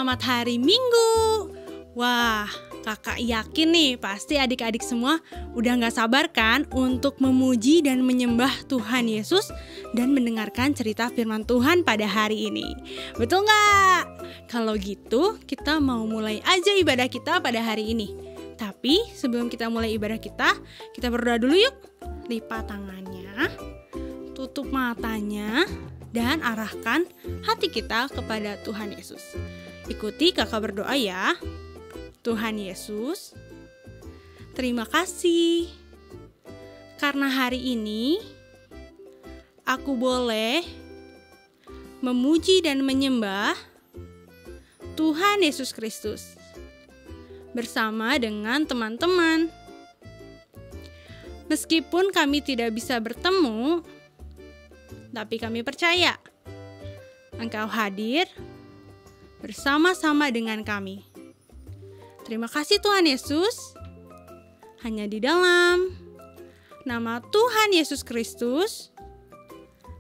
selamat hari Minggu. Wah, kakak yakin nih pasti adik-adik semua udah gak sabar kan untuk memuji dan menyembah Tuhan Yesus dan mendengarkan cerita firman Tuhan pada hari ini. Betul gak? Kalau gitu kita mau mulai aja ibadah kita pada hari ini. Tapi sebelum kita mulai ibadah kita berdoa dulu yuk. Lipat tangannya, tutup matanya, dan arahkan hati kita kepada Tuhan Yesus. Ikuti kakak berdoa ya. Tuhan Yesus, terima kasih karena hari ini aku boleh memuji dan menyembah Tuhan Yesus Kristus bersama dengan teman-teman. Meskipun kami tidak bisa bertemu, tapi kami percaya Engkau hadir bersama-sama dengan kami. Terima kasih Tuhan Yesus. Hanya di dalam nama Tuhan Yesus Kristus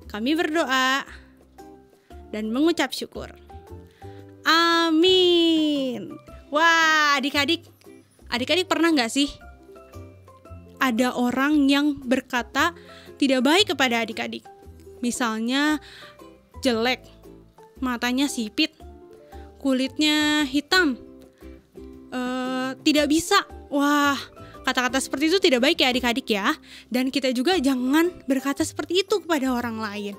kami berdoa dan mengucap syukur. Amin. Wah, adik-adik pernah gak sih ada orang yang berkata tidak baik kepada adik-adik? Misalnya jelek, matanya sipit, kulitnya hitam, tidak bisa. Wah, kata-kata seperti itu tidak baik ya adik-adik ya. Dan kita juga jangan berkata seperti itu kepada orang lain.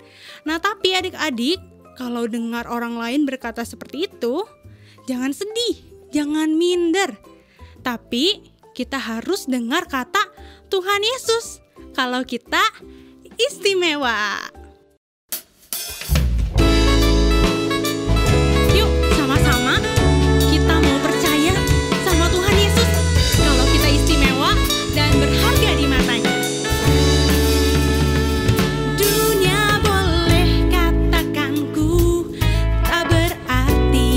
Nah, tapi adik-adik kalau dengar orang lain berkata seperti itu, jangan sedih, jangan minder. Tapi kita harus dengar kata Tuhan Yesus kalau kita istimewa. Yuk sama-sama kita mau percaya sama Tuhan Yesus kalau kita istimewa dan berharga di matanya. Dunia boleh katakan ku tak berarti.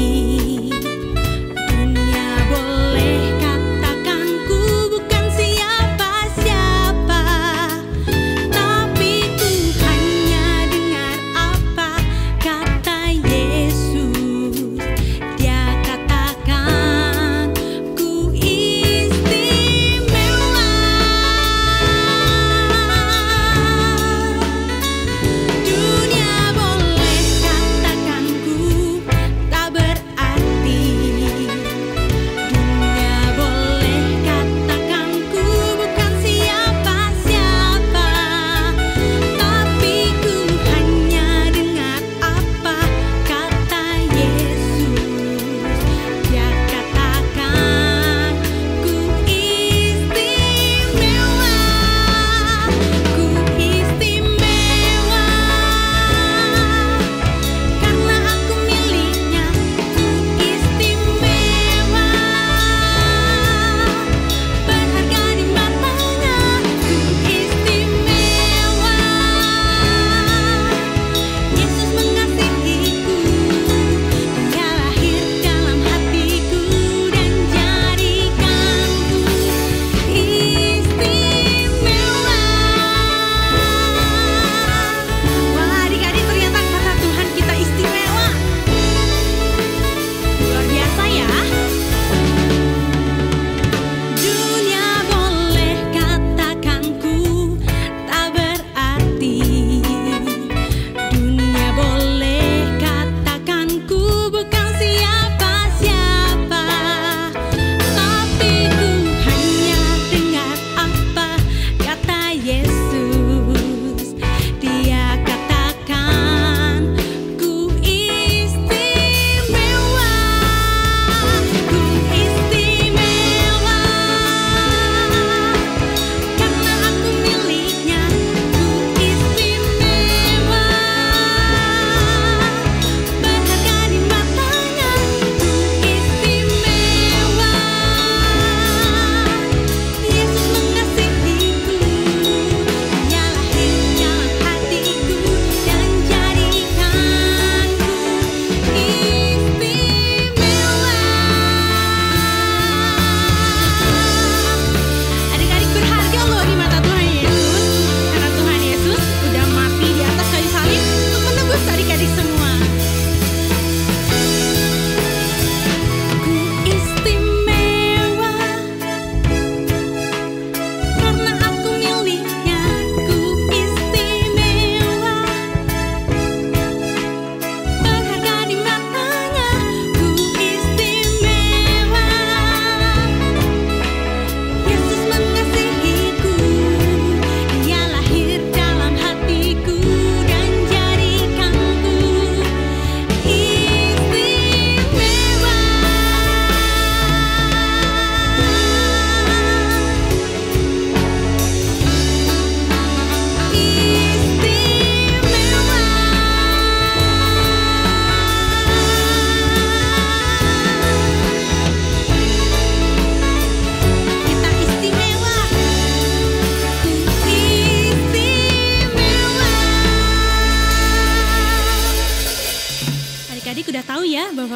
Dunia boleh katakan ku bukan siapa-siapa. Tapi ku hanya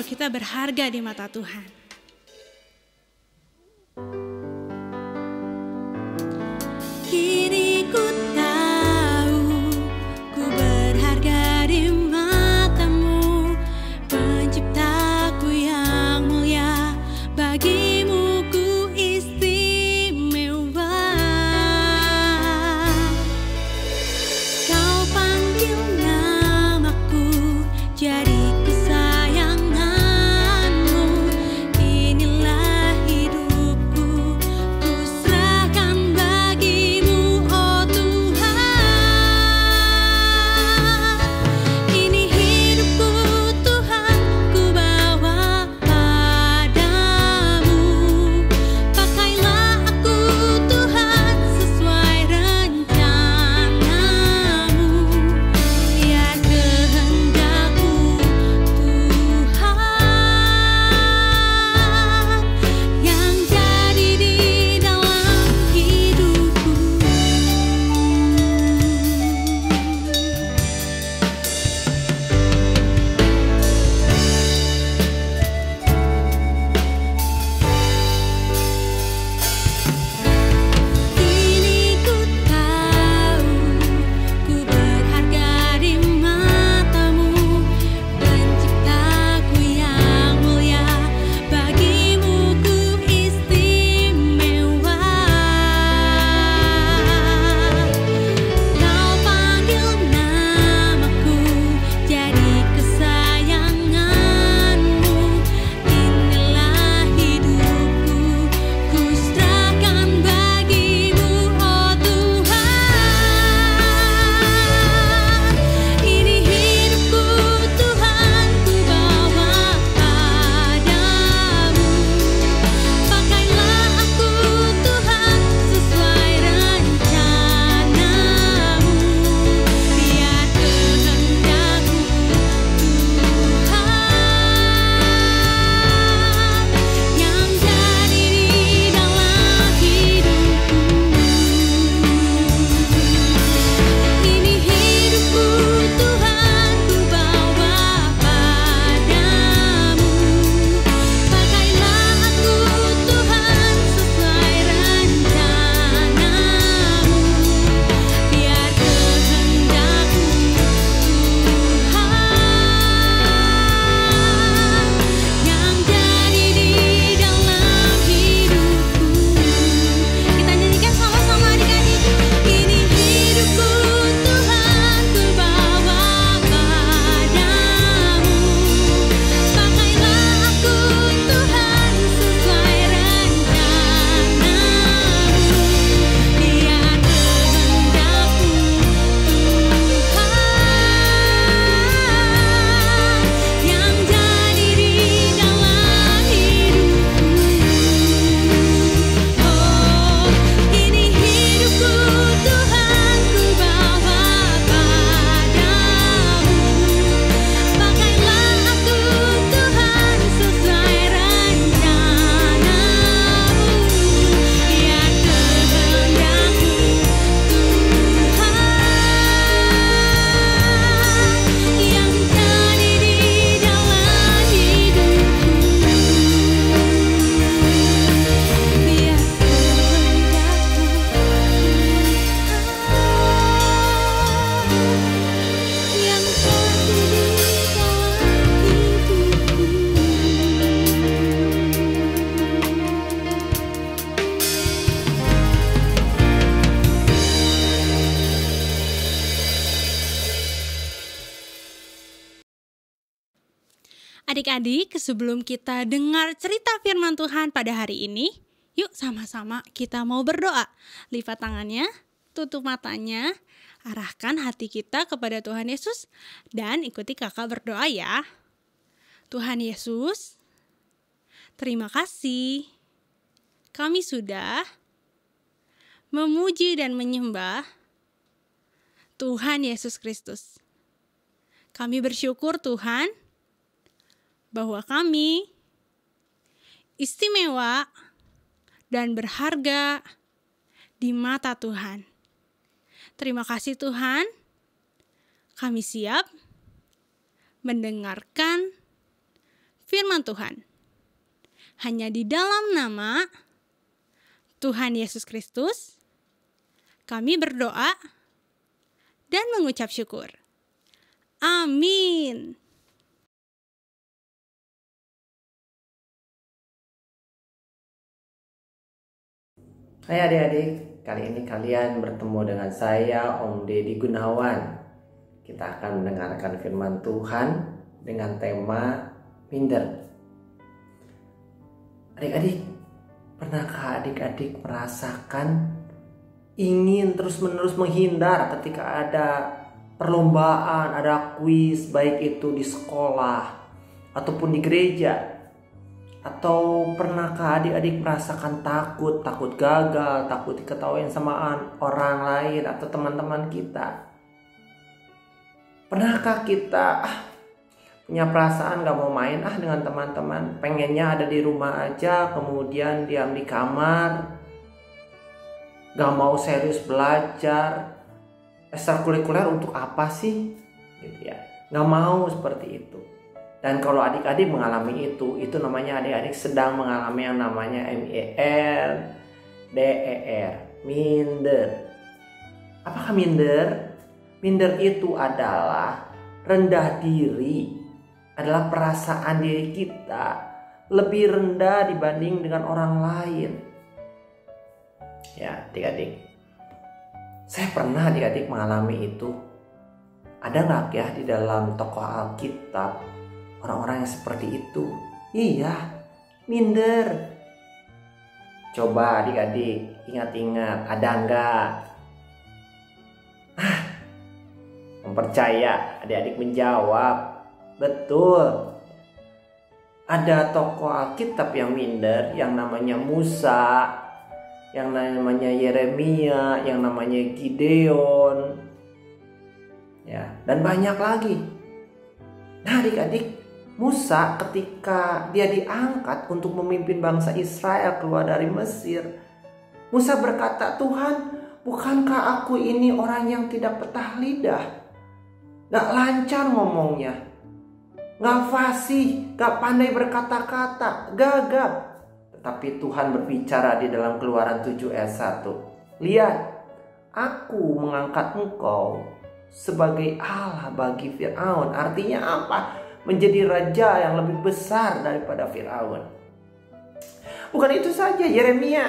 bahwa kita berharga di mata Tuhan. Kini ku tahu ku berharga di mata-Mu, Penciptaku yang mulia, bagimu ku istimewa. Kau panggil namaku jadi kesayangan-Mu. Inilah hidupku, ku serahkan bagimu, oh Tuhan. Ini hidupku Tuhan, ku bawa padamu. Pakailah aku Tuhan sesuai rencana-Mu. Biar kehendak-Mu Tuhan yang jadi di dalam hidupku. Kini ku tahu ku berharga di mata-Mu, Penciptaku yang mulia, bagimu ku istimewa. Kau panggil namaku jadi kesayangan-Mu. Inilah hidupku, ku serahkan bagimu, oh Tuhan. Ini hidupku Tuhan, ku bawa padamu. Pakailah aku Tuhan sesuai rencana-Mu. Biar kehendak-Mu Tuhan yang jadi di dalam hidupku. Ini hidupku Tuhan, ku bawa padamu. Pakailah aku Tuhan sesuai rencana-Mu. Biar kehendak-Mu Tuhan yang jadi di dalam hidupku. Kita nyanyikan sama-sama adik-adik. Ini hidupku Tuhan, ku bawa padamu. Pakailah aku Tuhan sesuai rencana-Mu. Biar kehendak-Mu Tuhan yang jadi di dalam hidupku. Oh, ini hidupku Tuhan, ku bawa padamu. Pakailah aku Tuhan sesuai rencana-Mu. Biar kehendak-Mu Tuhan yang jadi di dalam hidupku. Biar kehendak-Mu yang jadi Adik-adik, sebelum kita dengar cerita firman Tuhan pada hari ini, yuk sama-sama kita mau berdoa. Lipat tangannya, tutup matanya, arahkan hati kita kepada Tuhan Yesus, dan ikuti kakak berdoa ya. Tuhan Yesus, terima kasih. Kami sudah memuji dan menyembah Tuhan Yesus Kristus. Kami bersyukur Tuhan, bahwa kami istimewa dan berharga di mata Tuhan. Terima kasih Tuhan, kami siap mendengarkan firman Tuhan. Hanya di dalam nama Tuhan Yesus Kristus, kami berdoa dan mengucap syukur. Amin. Hai adik-adik, kali ini kalian bertemu dengan saya Om Deddy Gunawan. Kita akan mendengarkan firman Tuhan dengan tema minder. Adik-adik, pernahkah adik-adik merasakan ingin terus-menerus menghindar ketika ada perlombaan, ada kuis, baik itu di sekolah ataupun di gereja? Atau pernahkah adik-adik merasakan takut gagal, takut diketawain sama orang lain atau teman-teman kita? Pernahkah kita punya perasaan gak mau main dengan teman-teman, pengennya ada di rumah aja, kemudian diam di kamar, gak mau serius belajar, ekstrakurikuler untuk apa sih? Gitu ya, gak mau seperti itu. Dan kalau adik-adik mengalami itu namanya adik-adik sedang mengalami yang namanya MINDER, minder. Apakah minder? Minder itu adalah rendah diri, adalah perasaan diri kita lebih rendah dibanding dengan orang lain. Ya, adik-adik, saya pernah adik-adik mengalami itu. Ada nggak ya di dalam tokoh Alkitab orang-orang yang seperti itu? Iya, minder. Coba adik-adik ingat-ingat, ada enggak? Mempercaya, adik-adik menjawab. Betul. Ada tokoh Alkitab yang minder, yang namanya Musa, yang namanya Yeremia, yang namanya Gideon. Ya, dan banyak lagi. Nah, adik-adik, Musa ketika dia diangkat untuk memimpin bangsa Israel keluar dari Mesir, Musa berkata, "Tuhan, bukankah aku ini orang yang tidak petah lidah? Gak lancar ngomongnya, gak fasih, gak pandai berkata-kata, gagap." Tetapi Tuhan berbicara di dalam Keluaran 7 ayat 1. "Lihat, aku mengangkat engkau sebagai Allah bagi Fir'aun." Artinya apa? Menjadi raja yang lebih besar daripada Fir'aun. Bukan itu saja, Yeremia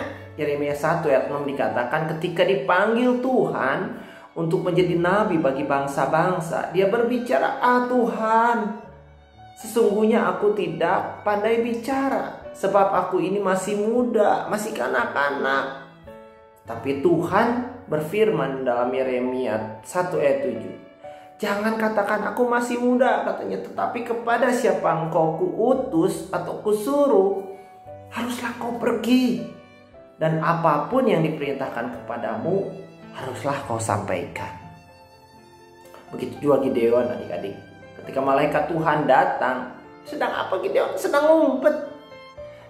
1 ayat 6 dikatakan ketika dipanggil Tuhan untuk menjadi nabi bagi bangsa-bangsa, dia berbicara, Tuhan, sesungguhnya aku tidak pandai bicara, sebab aku ini masih muda, masih kanak-kanak." Tapi Tuhan berfirman dalam Yeremia 1 ayat 7, "Jangan katakan aku masih muda," katanya, "tetapi kepada siapa engkau kuutus atau kusuruh, haruslah kau pergi. Dan apapun yang diperintahkan kepadamu, haruslah kau sampaikan." Begitu juga Gideon, adik-adik. Ketika malaikat Tuhan datang, sedang apa Gideon? Sedang ngumpet.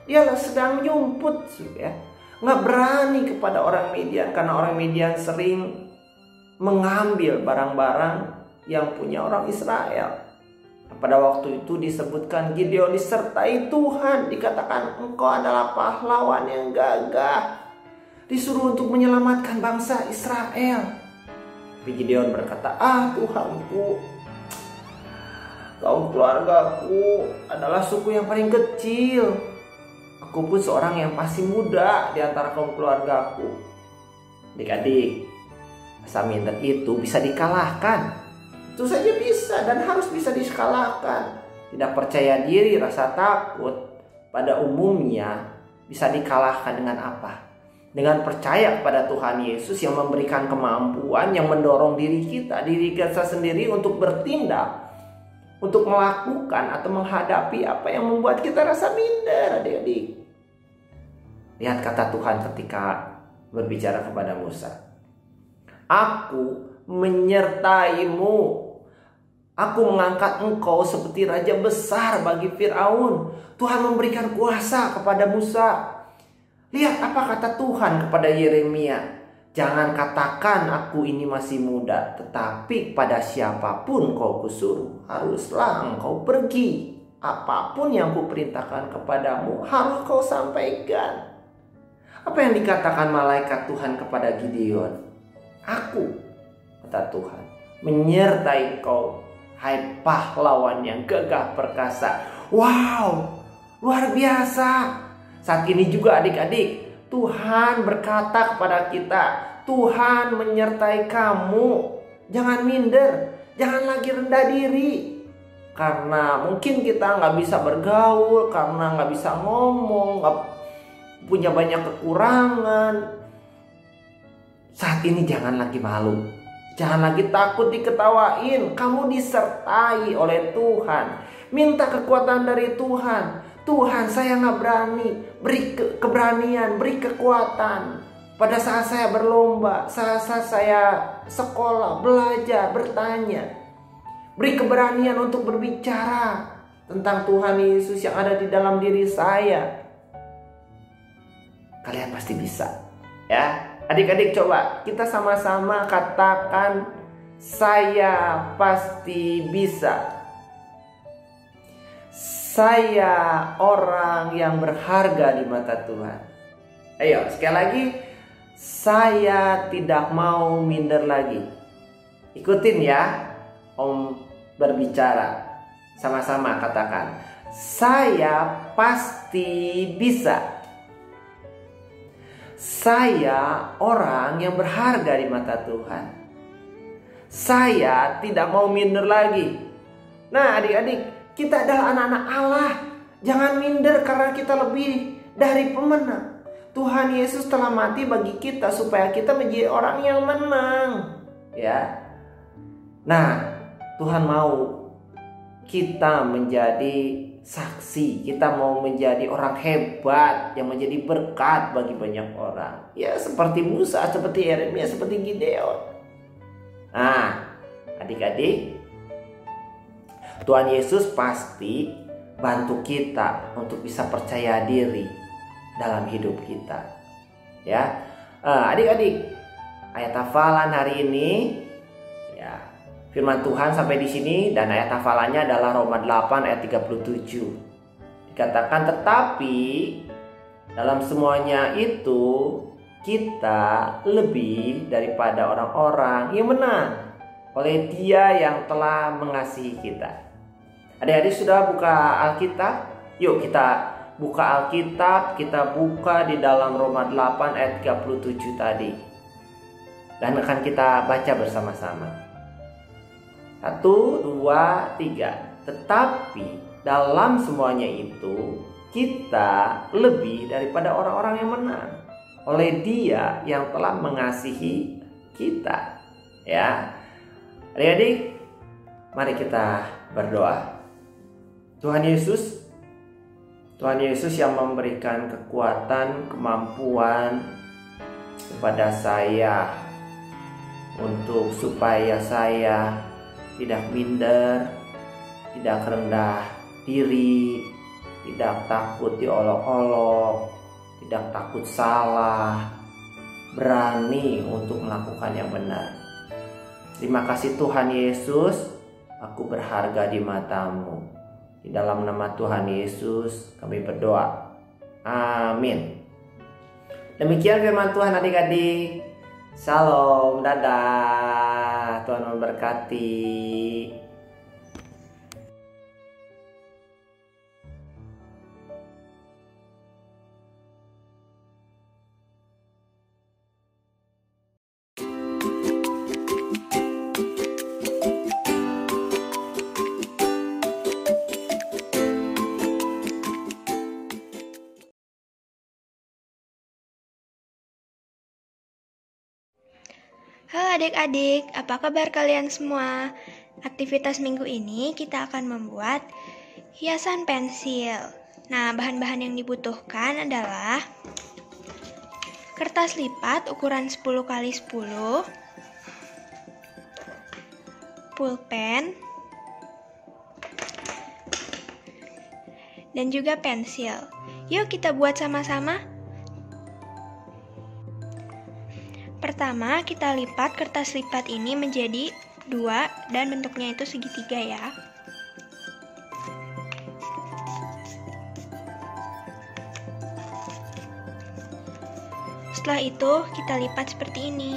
Dia sedang nyumput, ya. Nggak berani kepada orang Midian, karena orang Midian sering mengambil barang-barang yang punya orang Israel. Pada waktu itu disebutkan Gideon disertai Tuhan, dikatakan engkau adalah pahlawan yang gagah, disuruh untuk menyelamatkan bangsa Israel. Tapi Gideon berkata, Tuhanku, kaum keluargaku adalah suku yang paling kecil, aku pun seorang yang masih muda di antara kaum keluargaku. Adik-adik, rasa minder itu bisa dikalahkan. Itu saja bisa dan harus bisa dikalahkan. Tidak percaya diri, rasa takut pada umumnya bisa dikalahkan dengan apa? Dengan percaya kepada Tuhan Yesus yang memberikan kemampuan, yang mendorong diri kita sendiri untuk bertindak, untuk melakukan atau menghadapi apa yang membuat kita rasa minder, adik-adik. Lihat kata Tuhan ketika berbicara kepada Musa. "Aku menyertaimu. Aku mengangkat engkau seperti raja besar bagi Fir'aun." Tuhan memberikan kuasa kepada Musa. Lihat apa kata Tuhan kepada Yeremia. "Jangan katakan aku ini masih muda, tetapi pada siapapun kau kusuruh, haruslah engkau pergi." apapun yang kuperintahkan kepadamu harus kau sampaikan. Apa yang dikatakan malaikat Tuhan kepada Gideon? Aku, kata Tuhan, menyertai kau, hai pahlawan yang gagah perkasa. Wow, luar biasa. Saat ini juga adik-adik, Tuhan berkata kepada kita, Tuhan menyertai kamu. Jangan minder, jangan lagi rendah diri. Karena mungkin kita nggak bisa bergaul, karena nggak bisa ngomong, nggak punya banyak kekurangan. Saat ini jangan lagi malu, jangan lagi takut diketawain. Kamu disertai oleh Tuhan. Minta kekuatan dari Tuhan. Tuhan, saya nggak berani. Beri keberanian, beri kekuatan. Pada saat saya berlomba, saat saya sekolah, belajar, bertanya. Beri keberanian untuk berbicara tentang Tuhan Yesus yang ada di dalam diri saya. Kalian pasti bisa. Ya, adik-adik coba kita sama-sama katakan, saya pasti bisa. Saya orang yang berharga di mata Tuhan. Ayo, sekali lagi. Saya tidak mau minder lagi. Ikutin ya, Om berbicara. Sama-sama katakan, saya pasti bisa. Saya orang yang berharga di mata Tuhan. Saya tidak mau minder lagi. Nah, adik-adik, kita adalah anak-anak Allah. Jangan minder karena kita lebih dari pemenang. Tuhan Yesus telah mati bagi kita supaya kita menjadi orang yang menang. Ya. Nah, Tuhan mau kita menjadi saksi. Kita mau menjadi orang hebat yang menjadi berkat bagi banyak orang. Ya, seperti Musa, seperti Yeremia, seperti Gideon. Nah, adik-adik, Tuhan Yesus pasti bantu kita untuk bisa percaya diri dalam hidup kita. Ya, adik-adik, ayat hafalan hari ini, ya, firman Tuhan sampai di sini, dan ayat hafalannya adalah Roma 8 ayat 37. Dikatakan, tetapi dalam semuanya itu kita lebih daripada orang-orang yang menang oleh Dia yang telah mengasihi kita. Adik-adik sudah buka Alkitab? Yuk kita buka Alkitab, kita buka di dalam Roma 8 ayat 37 tadi. Dan akan kita baca bersama-sama. 1, 2, 3. Tetapi dalam semuanya itu kita lebih daripada orang-orang yang menang oleh Dia yang telah mengasihi kita. Ya. Adik-adik, mari kita berdoa. Tuhan Yesus yang memberikan kekuatan, kemampuan kepada saya untuk supaya saya tidak minder, tidak rendah diri, tidak takut diolok-olok, tidak takut salah, berani untuk melakukan yang benar. Terima kasih Tuhan Yesus, aku berharga di mata-Mu. Di dalam nama Tuhan Yesus kami berdoa. Amin. Demikian firman Tuhan adik-adik. Shalom, dadah. Tuhan memberkati. Halo adik-adik, apa kabar kalian semua? Aktivitas minggu ini kita akan membuat hiasan pensil. Nah, bahan-bahan yang dibutuhkan adalah kertas lipat ukuran 10x10, pulpen, dan juga pensil. Yuk kita buat sama-sama. Pertama, kita lipat kertas lipat ini menjadi 2 dan bentuknya itu segitiga ya. Setelah itu kita lipat seperti ini.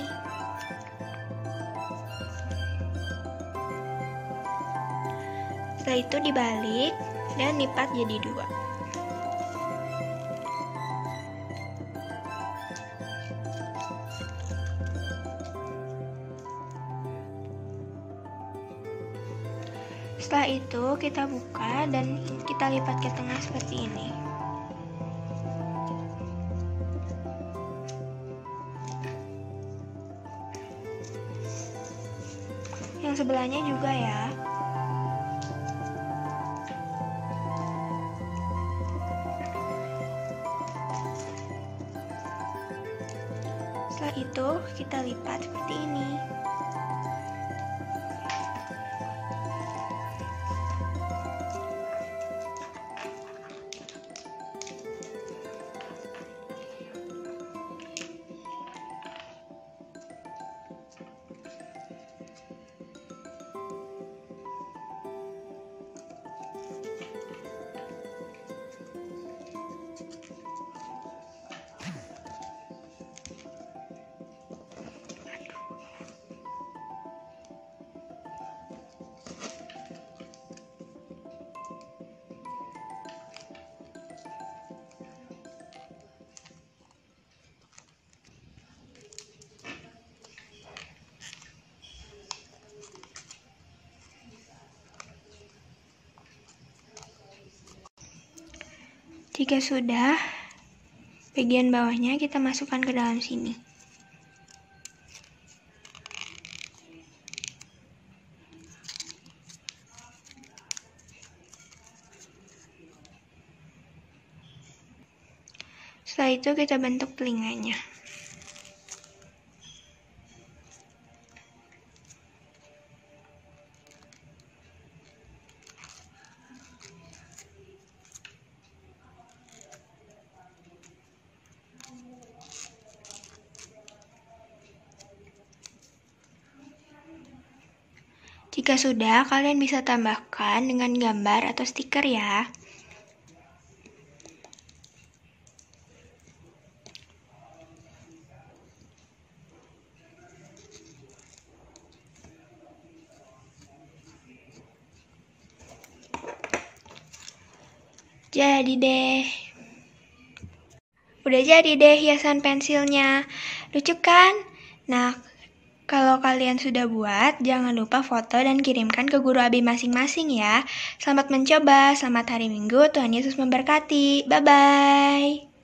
Setelah itu dibalik dan lipat jadi 2. Setelah itu kita buka dan kita lipat ke tengah seperti ini. Yang sebelahnya juga ya. Setelah itu kita lipat seperti ini. Jika sudah, bagian bawahnya kita masukkan ke dalam sini. Setelah itu kita bentuk telinganya. Jika sudah, kalian bisa tambahkan dengan gambar atau stiker ya. Jadi deh. Udah jadi deh hiasan pensilnya. Lucu kan? Nah, kalau kalian sudah buat, jangan lupa foto dan kirimkan ke guru AB masing-masing ya. Selamat mencoba, selamat hari Minggu, Tuhan Yesus memberkati. Bye-bye.